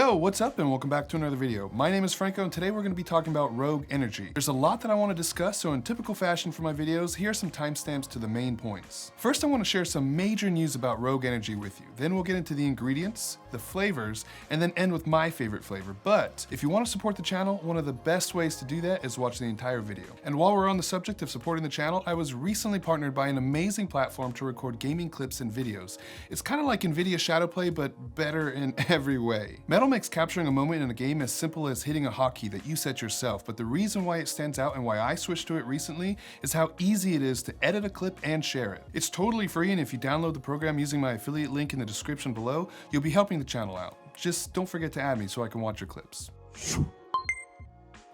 Yo, what's up and welcome back to another video. My name is Franco and today we're going to be talking about Rogue Energy. There's a lot that I want to discuss, so in typical fashion for my videos, here are some timestamps to the main points. First, I want to share some major news about Rogue Energy with you. Then we'll get into the ingredients, the flavors, and then end with my favorite flavor. But if you want to support the channel, one of the best ways to do that is watch the entire video. And while we're on the subject of supporting the channel, I was recently partnered by an amazing platform to record gaming clips and videos. It's kind of like NVIDIA Shadowplay, but better in every way. Metal makes capturing a moment in a game as simple as hitting a hotkey that you set yourself, but the reason why it stands out and why I switched to it recently is how easy it is to edit a clip and share it. It's totally free, and if you download the program using my affiliate link in the description below, you'll be helping the channel out. Just don't forget to add me so I can watch your clips.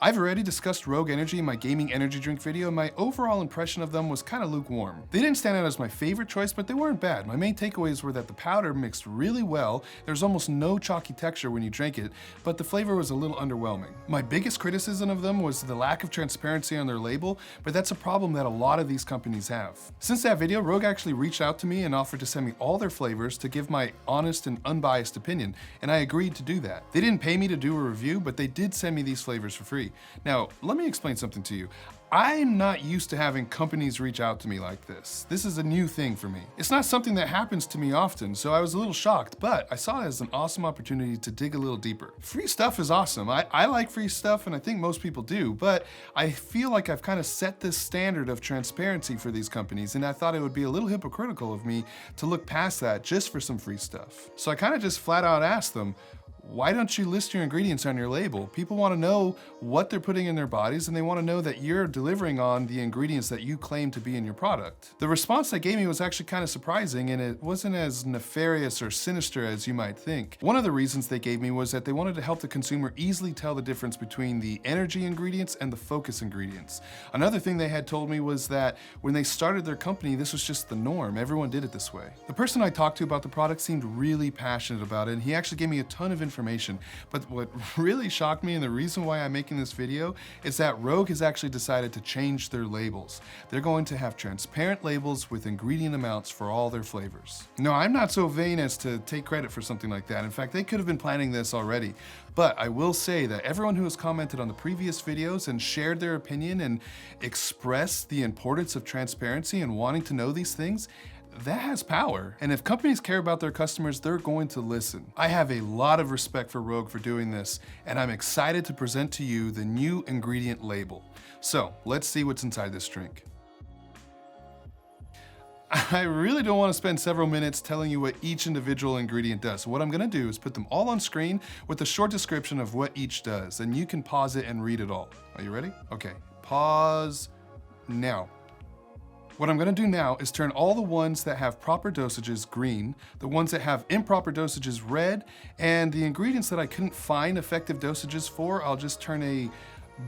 I've already discussed Rogue Energy in my gaming energy drink video, and my overall impression of them was kind of lukewarm. They didn't stand out as my favorite choice, but they weren't bad. My main takeaways were that the powder mixed really well, there's almost no chalky texture when you drink it, but the flavor was a little underwhelming. My biggest criticism of them was the lack of transparency on their label, but that's a problem that a lot of these companies have. Since that video, Rogue actually reached out to me and offered to send me all their flavors to give my honest and unbiased opinion, and I agreed to do that. They didn't pay me to do a review, but they did send me these flavors for free. Now, let me explain something to you. I'm not used to having companies reach out to me like this. This is a new thing for me. It's not something that happens to me often, so I was a little shocked, but I saw it as an awesome opportunity to dig a little deeper. Free stuff is awesome. I like free stuff, and I think most people do, but I feel like I've kind of set this standard of transparency for these companies, and I thought it would be a little hypocritical of me to look past that just for some free stuff. So I kind of just flat out asked them, why don't you list your ingredients on your label? People want to know what they're putting in their bodies, and they want to know that you're delivering on the ingredients that you claim to be in your product. The response they gave me was actually kind of surprising, and it wasn't as nefarious or sinister as you might think. One of the reasons they gave me was that they wanted to help the consumer easily tell the difference between the energy ingredients and the focus ingredients. Another thing they had told me was that when they started their company, this was just the norm. Everyone did it this way. The person I talked to about the product seemed really passionate about it, and he actually gave me a ton of information. But what really shocked me, and the reason why I'm making this video, is that Rogue has actually decided to change their labels. They're going to have transparent labels with ingredient amounts for all their flavors. No, I'm not so vain as to take credit for something like that. In fact, they could have been planning this already. But I will say that everyone who has commented on the previous videos and shared their opinion and expressed the importance of transparency and wanting to know these things, that has power. And if companies care about their customers, they're going to listen. I have a lot of respect for Rogue for doing this, and I'm excited to present to you the new ingredient label. So let's see what's inside this drink. I really don't want to spend several minutes telling you what each individual ingredient does. So what I'm going to do is put them all on screen with a short description of what each does, and you can pause it and read it all. Are you ready? Okay, pause now. What I'm gonna do now is turn all the ones that have proper dosages green, the ones that have improper dosages red, and the ingredients that I couldn't find effective dosages for, I'll just turn a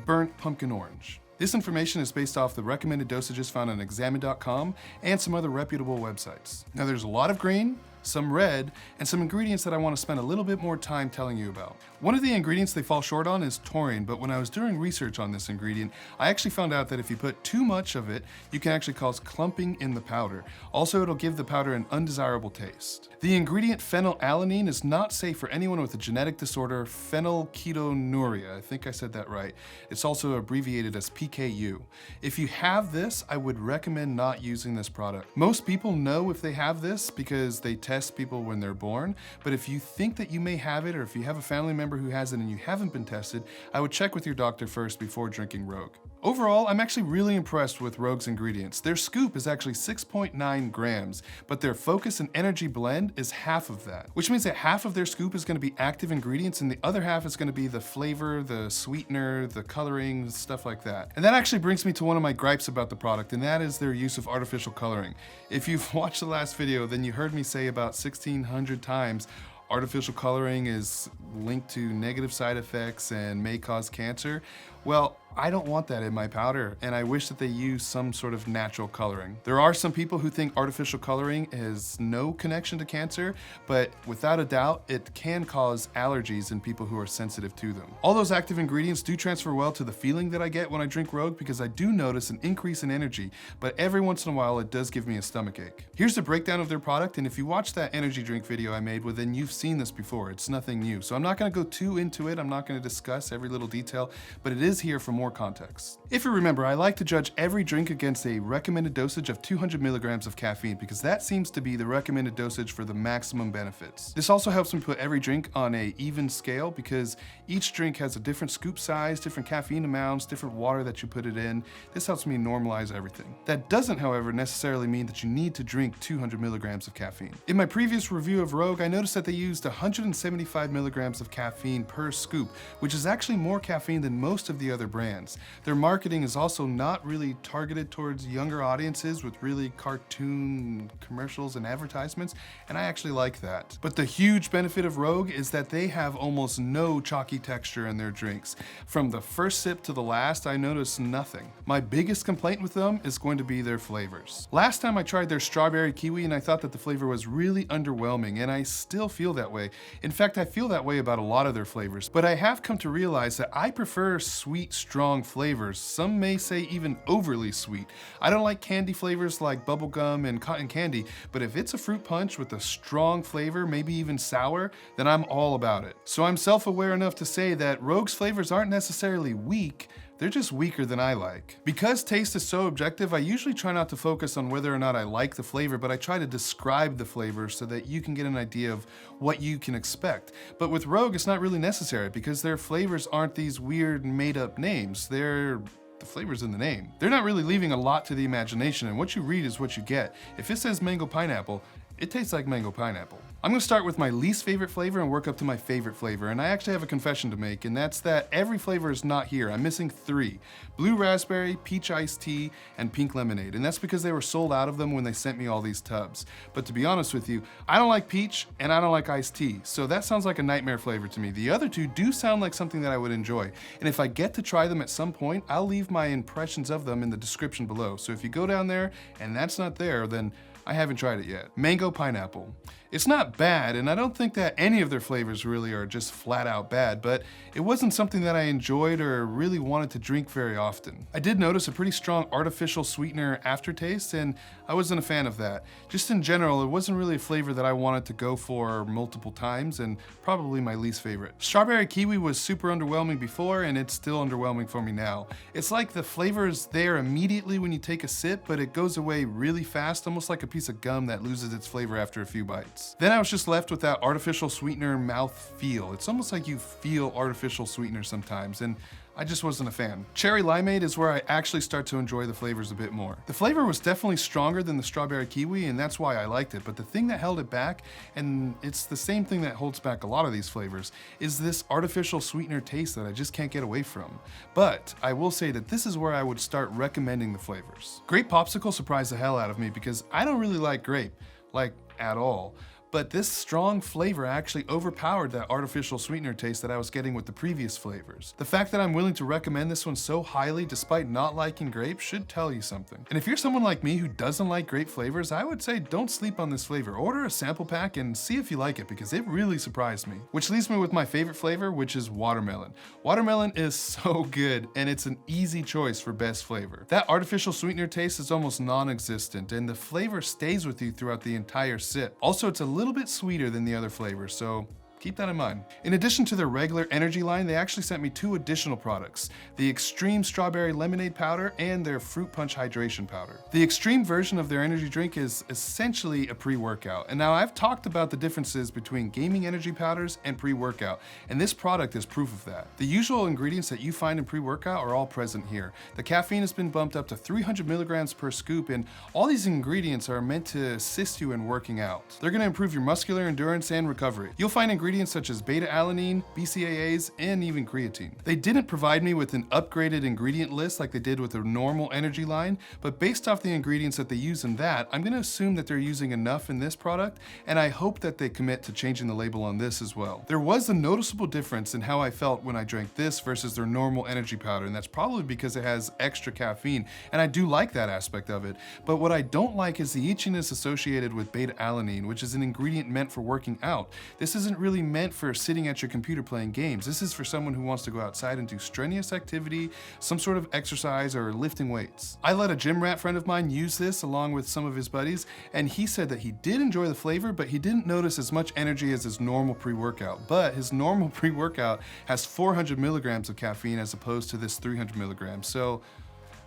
burnt pumpkin orange. This information is based off the recommended dosages found on examine.com and some other reputable websites. Now there's a lot of green, some red, and some ingredients that I want to spend a little bit more time telling you about. One of the ingredients they fall short on is taurine, but when I was doing research on this ingredient, I actually found out that if you put too much of it, you can actually cause clumping in the powder. Also, it'll give the powder an undesirable taste. The ingredient phenylalanine is not safe for anyone with a genetic disorder, phenylketonuria. I think I said that right. It's also abbreviated as PKU. If you have this, I would recommend not using this product. Most people know if they have this because they test people when they're born, but if you think that you may have it, or if you have a family member who has it and you haven't been tested, I would check with your doctor first before drinking Rogue. Overall, I'm actually really impressed with Rogue's ingredients. Their scoop is actually 6.9 grams, but their focus and energy blend is half of that, which means that half of their scoop is gonna be active ingredients and the other half is gonna be the flavor, the sweetener, the coloring, stuff like that. And that actually brings me to one of my gripes about the product, and that is their use of artificial coloring. If you've watched the last video, then you heard me say about 1,600 times artificial coloring is linked to negative side effects and may cause cancer. Well, I don't want that in my powder, and I wish that they use some sort of natural coloring. There are some people who think artificial coloring has no connection to cancer, but without a doubt, it can cause allergies in people who are sensitive to them. All those active ingredients do transfer well to the feeling that I get when I drink Rogue, because I do notice an increase in energy, but every once in a while it does give me a stomachache. Here's the breakdown of their product, and if you watch that energy drink video I made, well then you've seen this before. It's nothing new. So I'm not gonna go too into it. I'm not gonna discuss every little detail, but it is here for more context. If you remember, I like to judge every drink against a recommended dosage of 200 milligrams of caffeine, because that seems to be the recommended dosage for the maximum benefits. This also helps me put every drink on an even scale, because each drink has a different scoop size, different caffeine amounts, different water that you put it in. This helps me normalize everything. That doesn't, however, necessarily mean that you need to drink 200 milligrams of caffeine. In my previous review of Rogue, I noticed that they used 175 milligrams of caffeine per scoop, which is actually more caffeine than most of the other brands. Their marketing is also not really targeted towards younger audiences with really cartoon commercials and advertisements, and I actually like that. But the huge benefit of Rogue is that they have almost no chalky texture in their drinks. From the first sip to the last, I noticed nothing. My biggest complaint with them is going to be their flavors. Last time I tried their strawberry kiwi, and I thought that the flavor was really underwhelming, and I still feel that way. In fact, I feel that way about a lot of their flavors, but I have come to realize that I prefer sweet, strong flavors. Some may say even overly sweet. I don't like candy flavors like bubblegum and cotton candy, but if it's a fruit punch with a strong flavor, maybe even sour, then I'm all about it. So I'm self-aware enough to say that Rogue's flavors aren't necessarily weak, they're just weaker than I like. Because taste is so objective, I usually try not to focus on whether or not I like the flavor, but I try to describe the flavor so that you can get an idea of what you can expect. But with Rogue, it's not really necessary, because their flavors aren't these weird made-up names. The flavor's in the name. They're not really leaving a lot to the imagination, and what you read is what you get. If it says mango pineapple, it tastes like mango pineapple. I'm gonna start with my least favorite flavor and work up to my favorite flavor, and I actually have a confession to make, and that's that every flavor is not here. I'm missing 3: blue raspberry, peach iced tea, and pink lemonade, and that's because they were sold out of them when they sent me all these tubs. But to be honest with you, I don't like peach and I don't like iced tea, so that sounds like a nightmare flavor to me. The other two do sound like something that I would enjoy, and if I get to try them at some point, I'll leave my impressions of them in the description below. So if you go down there and that's not there, then I haven't tried it yet. Mango pineapple. It's not bad, and I don't think that any of their flavors really are just flat out bad, but it wasn't something that I enjoyed or really wanted to drink very often. I did notice a pretty strong artificial sweetener aftertaste, and I wasn't a fan of that. Just in general, it wasn't really a flavor that I wanted to go for multiple times, and probably my least favorite. Strawberry kiwi was super underwhelming before, and it's still underwhelming for me now. It's like the flavor is there immediately when you take a sip, but it goes away really fast, almost like a piece of gum that loses its flavor after a few bites. Then I was just left with that artificial sweetener mouth feel. It's almost like you feel artificial sweetener sometimes, and I just wasn't a fan. Cherry limeade is where I actually start to enjoy the flavors a bit more. The flavor was definitely stronger than the strawberry kiwi, and that's why I liked it, but the thing that held it back, and it's the same thing that holds back a lot of these flavors, is this artificial sweetener taste that I just can't get away from. But I will say that this is where I would start recommending the flavors. Grape Popsicle surprised the hell out of me, because I don't really like grape, like at all. But this strong flavor actually overpowered that artificial sweetener taste that I was getting with the previous flavors. The fact that I'm willing to recommend this one so highly despite not liking grape should tell you something. And if you're someone like me who doesn't like grape flavors, I would say don't sleep on this flavor. Order a sample pack and see if you like it, because it really surprised me. Which leaves me with my favorite flavor, which is watermelon. Watermelon is so good, and it's an easy choice for best flavor. That artificial sweetener taste is almost non-existent, and the flavor stays with you throughout the entire sip. Also, it's a little bit sweeter than the other flavors, so keep that in mind. In addition to their regular energy line, they actually sent me 2 additional products: the Extreme Strawberry Lemonade Powder and their Fruit Punch Hydration Powder. The Extreme version of their energy drink is essentially a pre-workout. And now I've talked about the differences between gaming energy powders and pre-workout, and this product is proof of that. The usual ingredients that you find in pre-workout are all present here. The caffeine has been bumped up to 300 milligrams per scoop, and all these ingredients are meant to assist you in working out. They're gonna improve your muscular endurance and recovery. You'll find ingredients ingredients such as beta-alanine, BCAAs, and even creatine. They didn't provide me with an upgraded ingredient list like they did with the normal energy line, but based off the ingredients that they use in that, I'm gonna assume that they're using enough in this product, and I hope that they commit to changing the label on this as well. There was a noticeable difference in how I felt when I drank this versus their normal energy powder, and that's probably because it has extra caffeine, and I do like that aspect of it. But what I don't like is the itchiness associated with beta-alanine, which is an ingredient meant for working out. This isn't really meant for sitting at your computer playing games. This is for someone who wants to go outside and do strenuous activity, some sort of exercise, or lifting weights. I let a gym rat friend of mine use this along with some of his buddies, and he said that he did enjoy the flavor, but he didn't notice as much energy as his normal pre-workout. But his normal pre-workout has 400 milligrams of caffeine as opposed to this 300 milligrams. So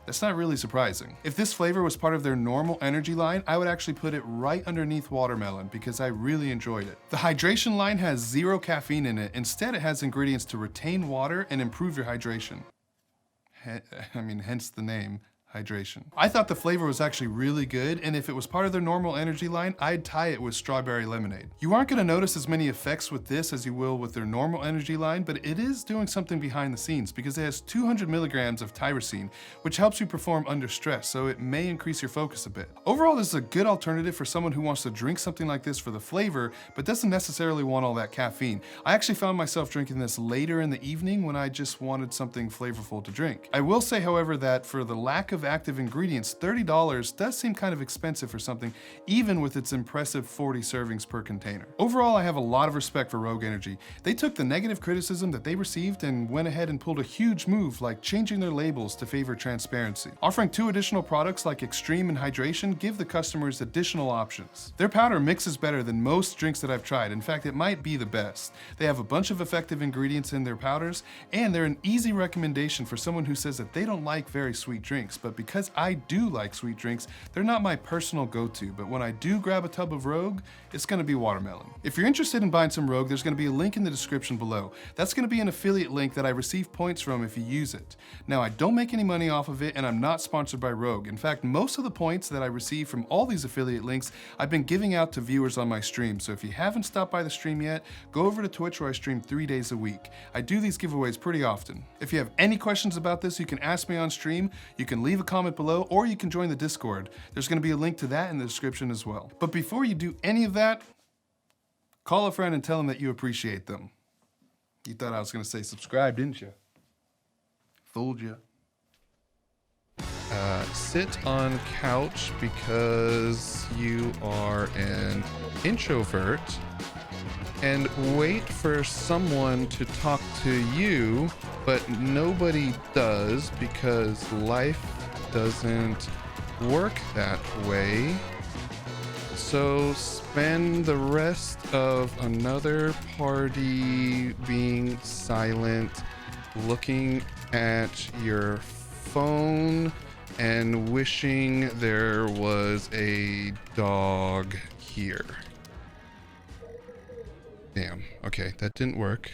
that's not really surprising. If this flavor was part of their normal energy line, I would actually put it right underneath watermelon because I really enjoyed it. The hydration line has 0 caffeine in it. Instead, it has ingredients to retain water and improve your hydration. Hence the name. Hydration. I thought the flavor was actually really good, and if it was part of their normal energy line, I'd tie it with strawberry lemonade. You aren't gonna notice as many effects with this as you will with their normal energy line, but it is doing something behind the scenes because it has 200 milligrams of tyrosine, which helps you perform under stress, so it may increase your focus a bit. Overall, this is a good alternative for someone who wants to drink something like this for the flavor, but doesn't necessarily want all that caffeine. I actually found myself drinking this later in the evening when I just wanted something flavorful to drink. I will say, however, that for the lack of active ingredients, $30 does seem kind of expensive for something, even with its impressive 40 servings per container. Overall, I have a lot of respect for Rogue Energy. They took the negative criticism that they received and went ahead and pulled a huge move like changing their labels to favor transparency. Offering 2 additional products like Extreme and Hydration give the customers additional options. Their powder mixes better than most drinks that I've tried. In fact, it might be the best. They have a bunch of effective ingredients in their powders, and they're an easy recommendation for someone who says that they don't like very sweet drinks, but because I do like sweet drinks, they're not my personal go-to, but when I do grab a tub of Rogue, it's gonna be watermelon. If you're interested in buying some Rogue, there's gonna be a link in the description below. That's gonna be an affiliate link that I receive points from if you use it. Now, I don't make any money off of it, and I'm not sponsored by Rogue. In fact, most of the points that I receive from all these affiliate links, I've been giving out to viewers on my stream. So if you haven't stopped by the stream yet, go over to Twitch where I stream 3 days a week. I do these giveaways pretty often. If you have any questions about this, you can ask me on stream, you can leave a comment below, or you can join the Discord. There's gonna be a link to that in the description as well. But before you do any of that, call a friend and tell them that you appreciate them. You thought I was gonna say subscribe, didn't you? Fooled you. Sit on couch because you are an introvert and wait for someone to talk to you, but nobody does because life doesn't work that way. So spend the rest of another party being silent, looking at your phone and wishing there was a dog here. Damn, okay, that didn't work.